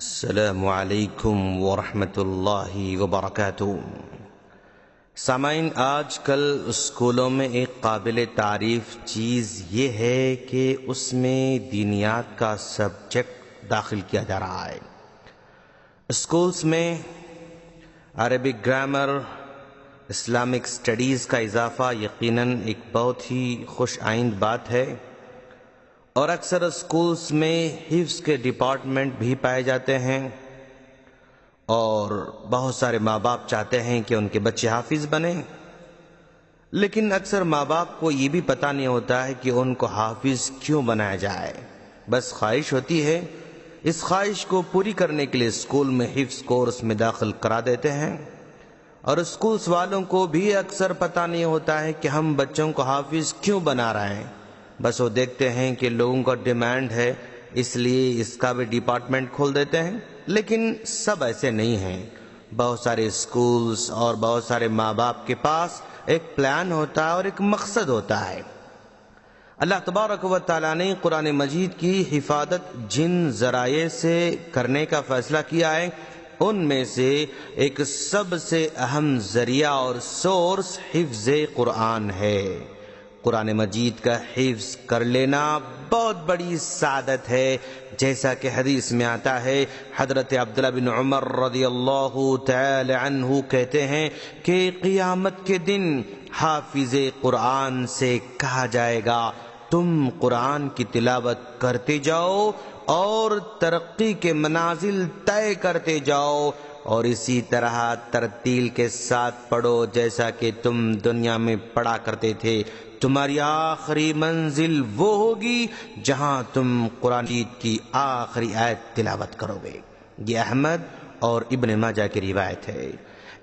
السلام علیکم ورحمۃ اللہ وبرکاتہ۔ سامعین، آج کل اسکولوں میں ایک قابل تعریف چیز یہ ہے کہ اس میں دینیات کا سبجیکٹ داخل کیا جا رہا ہے۔ اسکولز میں عربک گرامر، اسلامک اسٹڈیز کا اضافہ یقیناً ایک بہت ہی خوش آئند بات ہے، اور اکثر اسکولز میں حفظ کے ڈپارٹمنٹ بھی پائے جاتے ہیں، اور بہت سارے ماں باپ چاہتے ہیں کہ ان کے بچے حافظ بنیں، لیکن اکثر ماں باپ کو یہ بھی پتہ نہیں ہوتا ہے کہ ان کو حافظ کیوں بنایا جائے۔ بس خواہش ہوتی ہے، اس خواہش کو پوری کرنے کے لیے اسکول میں حفظ کورس میں داخل کرا دیتے ہیں، اور اسکولز والوں کو بھی اکثر پتہ نہیں ہوتا ہے کہ ہم بچوں کو حافظ کیوں بنا رہے ہیں۔ بس وہ دیکھتے ہیں کہ لوگوں کا ڈیمانڈ ہے، اس لیے اس کا بھی ڈپارٹمنٹ کھول دیتے ہیں، لیکن سب ایسے نہیں ہیں۔ بہت سارے اسکولز اور بہت سارے ماں باپ کے پاس ایک پلان ہوتا ہے اور ایک مقصد ہوتا ہے۔ اللہ تبارک و تعالیٰ نے قرآن مجید کی حفاظت جن ذرائع سے کرنے کا فیصلہ کیا ہے، ان میں سے ایک سب سے اہم ذریعہ اور سورس حفظ قرآن ہے۔ قرآن مجید کا حفظ کر لینا بہت بڑی سعادت ہے، جیسا کہ حدیث میں آتا ہے، حضرت عبداللہ بن عمر رضی اللہ تعالی عنہ کہتے ہیں کہ قیامت کے دن حافظ قرآن سے کہا جائے گا، تم قرآن کی تلاوت کرتے جاؤ اور ترقی کے منازل طے کرتے جاؤ، اور اسی طرح ترتیل کے ساتھ پڑھو جیسا کہ تم دنیا میں پڑھا کرتے تھے۔ تمہاری آخری منزل وہ ہوگی جہاں تم قرآن کی آخری آیت تلاوت کرو گے۔ یہ احمد اور ابن ماجہ کی روایت ہے۔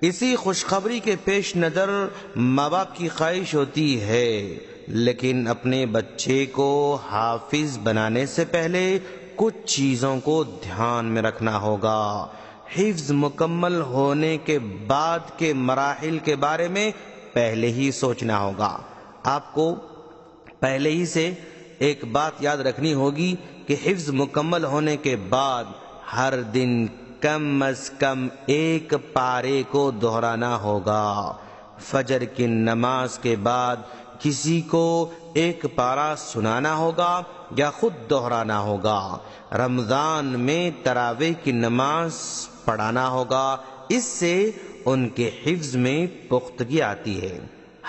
اسی خوشخبری کے پیش نظر ماں باپ کی خواہش ہوتی ہے، لیکن اپنے بچے کو حافظ بنانے سے پہلے کچھ چیزوں کو دھیان میں رکھنا ہوگا۔ حفظ مکمل ہونے کے بعد کے مراحل کے بارے میں پہلے ہی سوچنا ہوگا۔ آپ کو پہلے ہی سے ایک بات یاد رکھنی ہوگی کہ حفظ مکمل ہونے کے بعد ہر دن کم از کم ایک پارے کو دہرانا ہوگا۔ فجر کی نماز کے بعد کسی کو ایک پارہ سنانا ہوگا یا خود دہرانا ہوگا۔ رمضان میں تراویح کی نماز پڑھانا ہوگا، اس سے ان کے حفظ میں پختگی آتی ہے۔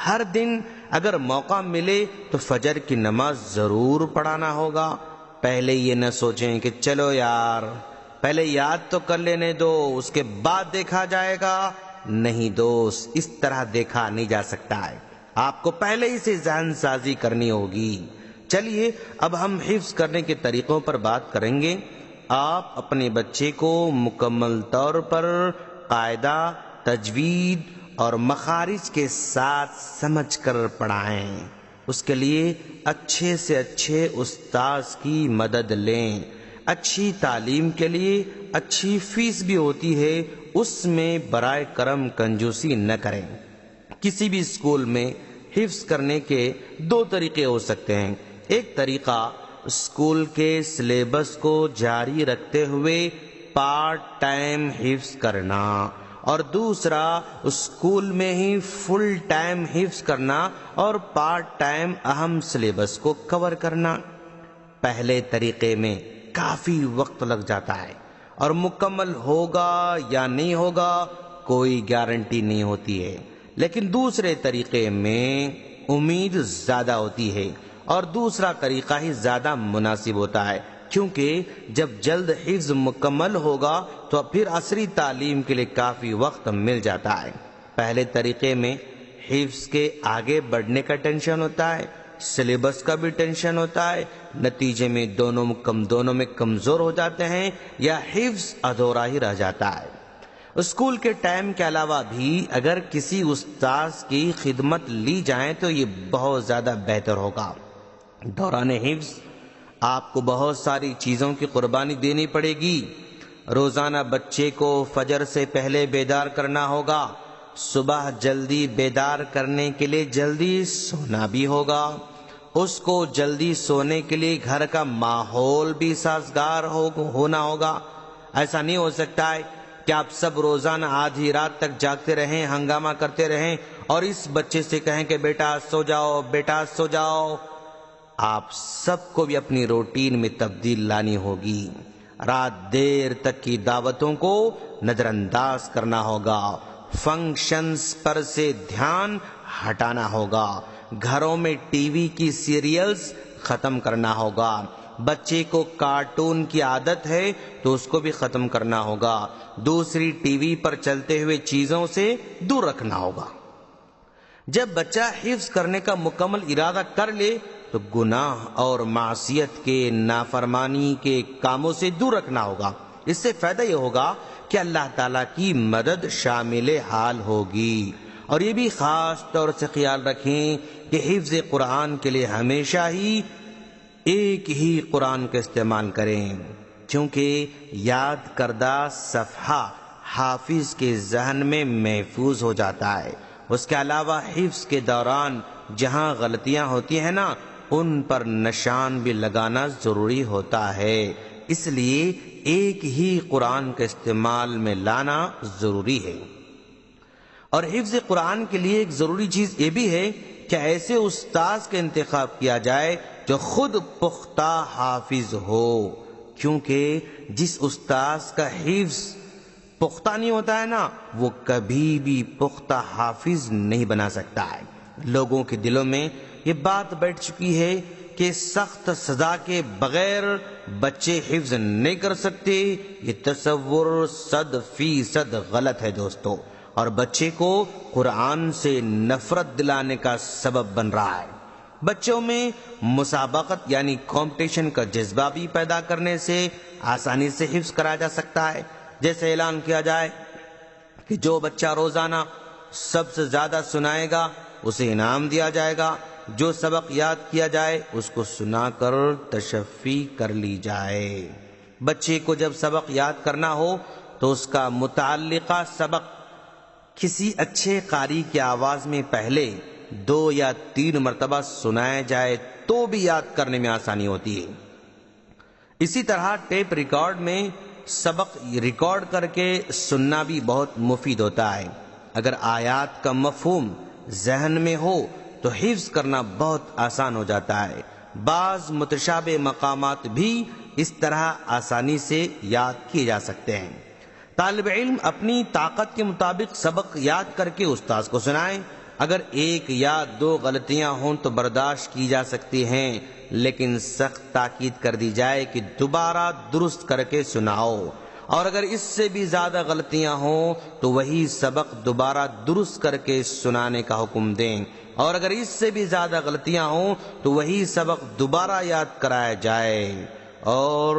ہر دن اگر موقع ملے تو فجر کی نماز ضرور پڑھانا ہوگا۔ پہلے یہ نہ سوچیں کہ چلو یار پہلے یاد تو کر لینے دو، اس کے بعد دیکھا جائے گا۔ نہیں دوست، اس طرح دیکھا نہیں جا سکتا ہے، آپ کو پہلے ہی سے ذہن سازی کرنی ہوگی۔ چلیے اب ہم حفظ کرنے کے طریقوں پر بات کریں گے۔ آپ اپنے بچے کو مکمل طور پر قاعدہ، تجوید اور مخارج کے ساتھ سمجھ کر پڑھائیں۔ اس کے لیے اچھے سے اچھے استاذ کی مدد لیں۔ اچھی تعلیم کے لیے اچھی فیس بھی ہوتی ہے، اس میں برائے کرم کنجوسی نہ کریں۔ کسی بھی اسکول میں حفظ کرنے کے دو طریقے ہو سکتے ہیں۔ ایک طریقہ اسکول کے سلیبس کو جاری رکھتے ہوئے پارٹ ٹائم حفظ کرنا، اور دوسرا اسکول میں ہی فل ٹائم حفظ کرنا اور پارٹ ٹائم اہم سلیبس کو کور کرنا۔ پہلے طریقے میں کافی وقت لگ جاتا ہے، اور مکمل ہوگا یا نہیں ہوگا کوئی گارنٹی نہیں ہوتی ہے، لیکن دوسرے طریقے میں امید زیادہ ہوتی ہے، اور دوسرا طریقہ ہی زیادہ مناسب ہوتا ہے، کیونکہ جب جلد حفظ مکمل ہوگا تو پھر عصری تعلیم کے لیے کافی وقت مل جاتا ہے۔ پہلے طریقے میں حفظ کے آگے بڑھنے کا ٹینشن ہوتا ہے، سلیبس کا بھی ٹینشن ہوتا ہے، نتیجے میں دونوں میں کمزور ہو جاتے ہیں یا حفظ ادھورا ہی رہ جاتا ہے۔ اسکول کے ٹائم کے علاوہ بھی اگر کسی استاذ کی خدمت لی جائے تو یہ بہت زیادہ بہتر ہوگا۔ دوران حفظ آپ کو بہت ساری چیزوں کی قربانی دینی پڑے گی۔ روزانہ بچے کو فجر سے پہلے بیدار کرنا ہوگا، صبح جلدی بیدار کرنے کے لیے جلدی سونا بھی ہوگا، اس کو جلدی سونے کے لیے گھر کا ماحول بھی سازگار ہونا ہوگا۔ ایسا نہیں ہو سکتا ہے کہ آپ سب روزانہ آدھی رات تک جاگتے رہیں، ہنگامہ کرتے رہیں اور اس بچے سے کہیں کہ بیٹا سو جاؤ، بیٹا سو جاؤ۔ آپ سب کو بھی اپنی روٹین میں تبدیل لانی ہوگی۔ رات دیر تک کی دعوتوں کو نظر انداز کرنا ہوگا، فنکشنز پر سے دھیان ہٹانا ہوگا، گھروں میں ٹی وی کی سیریلز ختم کرنا ہوگا، بچے کو کارٹون کی عادت ہے تو اس کو بھی ختم کرنا ہوگا، دوسری ٹی وی پر چلتے ہوئے چیزوں سے دور رکھنا ہوگا۔ جب بچہ حفظ کرنے کا مکمل ارادہ کر لے تو گناہ اور معصیت کے، نافرمانی کے کاموں سے دور رکھنا ہوگا۔ اس سے فائدہ یہ ہوگا کہ اللہ تعالیٰ کی مدد شامل حال ہوگی۔ اور یہ بھی خاص طور سے خیال رکھیں کہ حفظ قرآن کے لیے ہمیشہ ہی ایک ہی قرآن کا استعمال کریں، کیونکہ یاد کردہ صفحہ حافظ کے ذہن میں محفوظ ہو جاتا ہے۔ اس کے علاوہ حفظ کے دوران جہاں غلطیاں ہوتی ہیں نا، ان پر نشان بھی لگانا ضروری ہوتا ہے، اس لیے ایک ہی قرآن کے استعمال میں لانا ضروری ہے۔ اور حفظ قرآن کے لیے ایک ضروری چیز یہ بھی ہے کہ ایسے استاذ کا انتخاب کیا جائے جو خود پختہ حافظ ہو، کیونکہ جس استاذ کا حفظ پختہ نہیں ہوتا ہے نا، وہ کبھی بھی پختہ حافظ نہیں بنا سکتا ہے۔ لوگوں کے دلوں میں یہ بات بیٹھ چکی ہے کہ سخت سزا کے بغیر بچے حفظ نہیں کر سکتے۔ یہ تصور 100% غلط ہے دوستو، اور بچے کو قرآن سے نفرت دلانے کا سبب بن رہا ہے۔ بچوں میں مسابقت یعنی کمپٹیشن کا جذبہ بھی پیدا کرنے سے آسانی سے حفظ کرایا جا سکتا ہے۔ جیسے اعلان کیا جائے کہ جو بچہ روزانہ سب سے زیادہ سنائے گا اسے انعام دیا جائے گا، جو سبق یاد کیا جائے اس کو سنا کر تشفی کر لی جائے۔ بچے کو جب سبق یاد کرنا ہو تو اس کا متعلقہ سبق کسی اچھے قاری کی آواز میں پہلے 2 یا 3 مرتبہ سنایا جائے تو بھی یاد کرنے میں آسانی ہوتی ہے۔ اسی طرح ٹیپ ریکارڈ میں سبق ریکارڈ کر کے سننا بھی بہت مفید ہوتا ہے۔ اگر آیات کا مفہوم ذہن میں ہو تو حفظ کرنا بہت آسان ہو جاتا ہے۔ بعض متشابہ مقامات بھی اس طرح آسانی سے یاد کیے جا سکتے ہیں۔ طالب علم اپنی طاقت کے مطابق سبق یاد کر کے استاذ کو سنائیں۔ اگر 1 یا 2 غلطیاں ہوں تو برداشت کی جا سکتی ہیں، لیکن سخت تاکید کر دی جائے کہ دوبارہ درست کر کے سناؤ۔ اور اگر اس سے بھی زیادہ غلطیاں ہوں تو وہی سبق دوبارہ درست کر کے سنانے کا حکم دیں، اور اگر اس سے بھی زیادہ غلطیاں ہوں تو وہی سبق دوبارہ یاد کرایا جائے۔ اور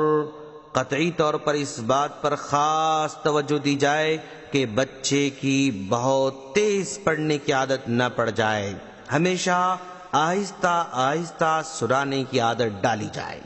قطعی طور پر اس بات پر خاص توجہ دی جائے کہ بچے کی بہت تیز پڑھنے کی عادت نہ پڑ جائے، ہمیشہ آہستہ آہستہ سنانے کی عادت ڈالی جائے۔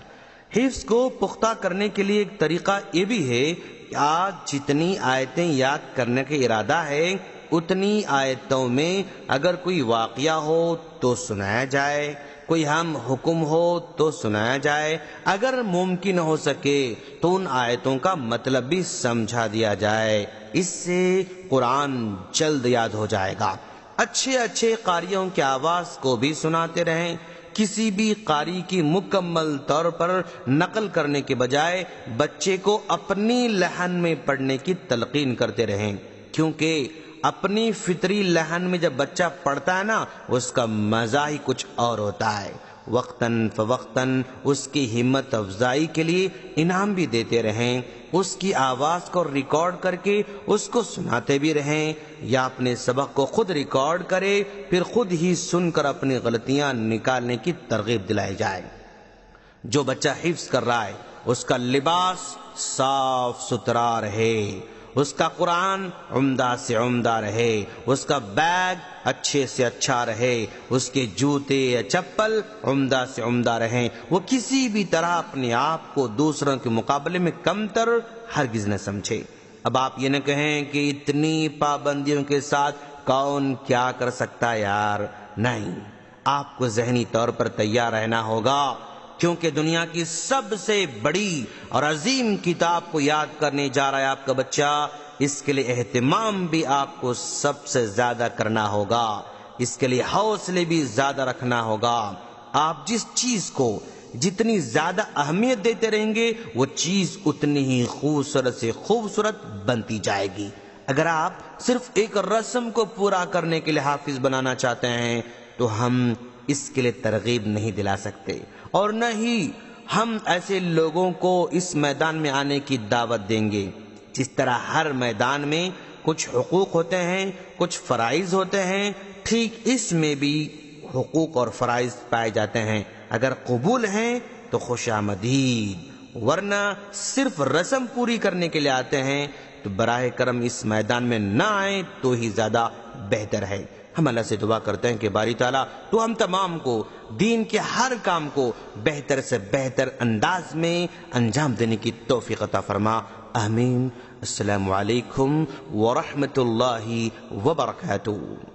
حفظ کو پختہ کرنے کے لیے ایک طریقہ یہ بھی ہے کہ آج جتنی آیتیں یاد کرنے کا ارادہ ہے اتنی آیتوں میں اگر کوئی واقعہ ہو تو سنایا جائے، کوئی اہم حکم ہو تو سنایا جائے، اگر ممکن ہو سکے تو ان آیتوں کا مطلب بھی سمجھا دیا جائے۔ اس سے قرآن جلد یاد ہو جائے گا۔ اچھے قاریوں کی آواز کو بھی سناتے رہیں۔ کسی بھی قاری کی مکمل طور پر نقل کرنے کے بجائے بچے کو اپنی لحن میں پڑھنے کی تلقین کرتے رہیں، کیونکہ اپنی فطری لحن میں جب بچہ پڑھتا ہے نا اس کا مزہ ہی کچھ اور ہوتا ہے۔ وقتاً فوقتاً اس کی ہمت افزائی کے لیے انعام بھی دیتے رہیں، اس کی آواز کو ریکارڈ کر کے اس کو سناتے بھی رہیں، یا اپنے سبق کو خود ریکارڈ کرے پھر خود ہی سن کر اپنی غلطیاں نکالنے کی ترغیب دلائی جائے۔ جو بچہ حفظ کر رہا ہے اس کا لباس صاف ستھرا رہے، اس کا قرآن عمدہ سے عمدہ رہے، اس کا بیگ اچھے سے اچھا رہے، اس کے جوتے یا چپل عمدہ سے عمدہ رہیں، وہ کسی بھی طرح اپنے آپ کو دوسروں کے مقابلے میں کمتر ہرگز نہ سمجھے۔ اب آپ یہ نہ کہیں کہ اتنی پابندیوں کے ساتھ کون کیا کر سکتا یار، نہیں، آپ کو ذہنی طور پر تیار رہنا ہوگا۔ کیونکہ دنیا کی سب سے بڑی اور عظیم کتاب کو یاد کرنے جا رہا ہے آپ کا بچہ، اس کے لیے اہتمام بھی آپ کو سب سے زیادہ کرنا ہوگا، اس کے لیے حوصلے بھی زیادہ رکھنا ہوگا۔ آپ جس چیز کو جتنی زیادہ اہمیت دیتے رہیں گے وہ چیز اتنی ہی خوبصورت سے خوبصورت بنتی جائے گی۔ اگر آپ صرف ایک رسم کو پورا کرنے کے لیے حافظ بنانا چاہتے ہیں تو ہم اس کے لیے ترغیب نہیں دلا سکتے، اور نہ ہی ہم ایسے لوگوں کو اس میدان میں آنے کی دعوت دیں گے۔ جس طرح ہر میدان میں کچھ حقوق ہوتے ہیں، کچھ فرائض ہوتے ہیں، ٹھیک اس میں بھی حقوق اور فرائض پائے جاتے ہیں۔ اگر قبول ہیں تو خوش آمدید، ورنہ صرف رسم پوری کرنے کے لیے آتے ہیں تو براہ کرم اس میدان میں نہ آئیں تو ہی زیادہ بہتر ہے۔ ہم اللہ سے دعا کرتے ہیں کہ باری تعالیٰ تو ہم تمام کو دین کے ہر کام کو بہتر سے بہتر انداز میں انجام دینے کی توفیق عطا فرما، آمین۔ السلام علیکم ورحمۃ اللہ وبرکاتہ۔